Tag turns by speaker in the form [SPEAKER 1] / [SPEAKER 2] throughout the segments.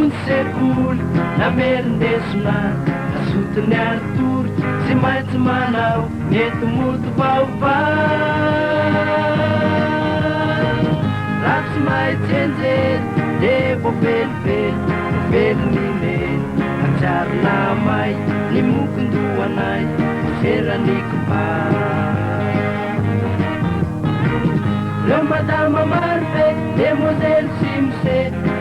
[SPEAKER 1] namonjy sekoly namerindesona nasotony aritory tsy maintsy manao mety moto vaovao raha tsy maintsy enjely de vo velively velony meny atsiary namay ny mokondohanay ferany koba reo madama maro be demozely sy mise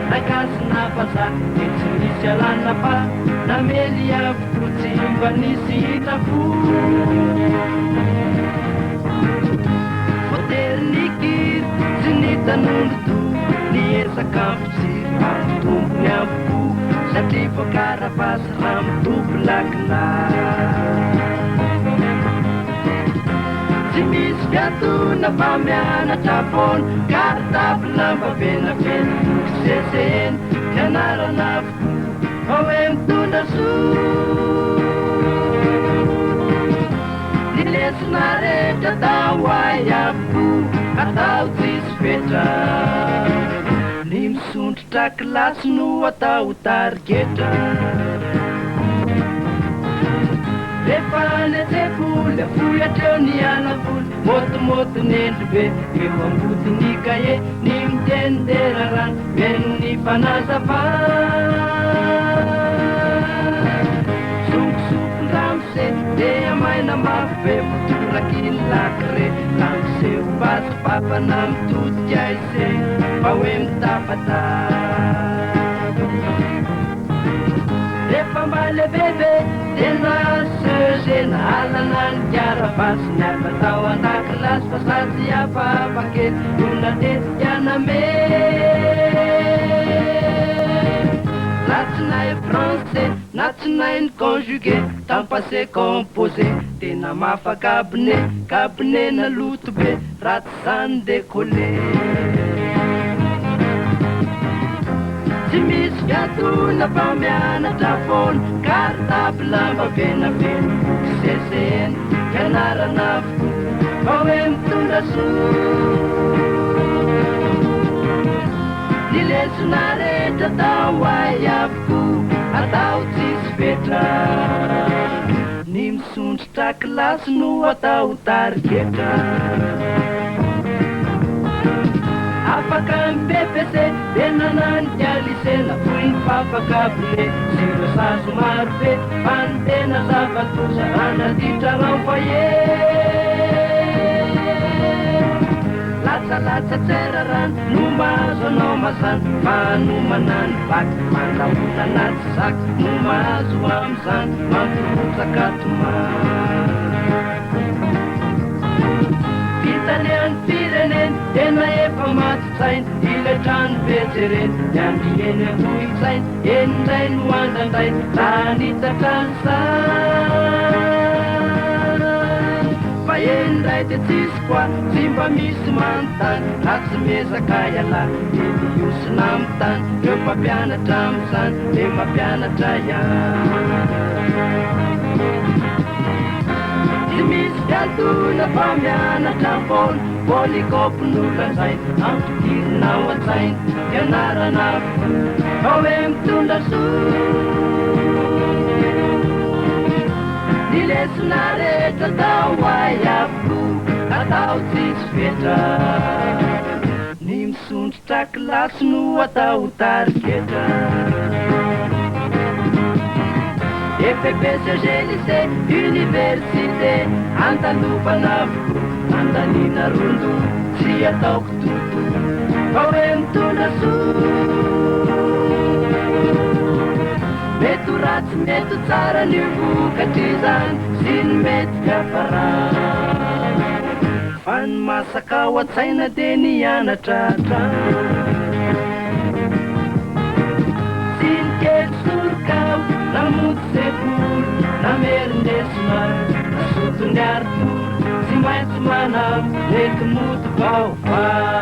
[SPEAKER 1] nakasina faza de tsy misy alana pa namely avoko tsy mba nisy hitafo foterinikiry tsy nitan'olodo niesakampotsiry amitompony avoko satria voakarapasy raha mitompo lakina tsy misy fiatona fa mianatra foana cartable lambavena-vena seseny fianarana avoko ao hoe mitondra so ny lesona rehetra atao ay avoko atao tsisy fetra ny misondrotra kilasy no atao tarigetra rehefa nesekoly afoy atreo ny alavoly motomoto nendry be eo ambodiny kaye ny mitendera rano meno ny fanazava sokosokon-dramose de amaina mafy be votoraky ny lakire lamoseo basy papana mitodika aise fa hoe mitapata rehefa maleveve tena sezena alana ny kiarabasy ny afatao andakilasy fa sady afafakely olona tetikaname natsinay français natsinay ny conjugué tampase composé tena mafakabine kabine na loto be ratsy zany décollé tsy misy fiatona fa mianatra foana cartable lambavena-vena seseny fianarana avoko fa hoe mitondra so ny lesona rehetra atao ay avoko atao tsisy fetra ny misondrotra kilasy no atao tarigetra afaka MPPC de nanany kialisena foy ny fafakabile zero sazo maro be fa ny tena zavatosa ranaditra rao faye latsalatsa tsera rano no mahazo anao mazany fa no manany vaky mandrahona anaty zaky no mahazo am'izany mamporotsakatoma fitaniany fireneny tena efa matitsainy iletrany vejereny niandrieny ahoitsainy enindray no andandray raha nitatrany say fa enindray de tsisy koa tsy mba misy manontany raha tsy mezaka iala de miosina amy tany reo mpampianatra am'izany de mampianatra ihany tsy misy fiatona fa mianatra foana polikopy nolanzay ampidirinao an-tsainy fianarana avoko fa hoe mitondra so ny lesona rehetra atao ay avoko atao tsisy fetra ny misondrotra kilasy no atao tarigetra FPCG lycée université andalovana avoko andalina rondo tsy ataoko toto fa hoe mitondra so mety ratsy mety tsara ny vokatry zany sy ny mety fiafara fa ny masaka ao an-tsaina de nianatra trano sy ny kely sorokao namonjy sekoly namerindesona nasotony aritory tsy maintsy manao mety moto vaovao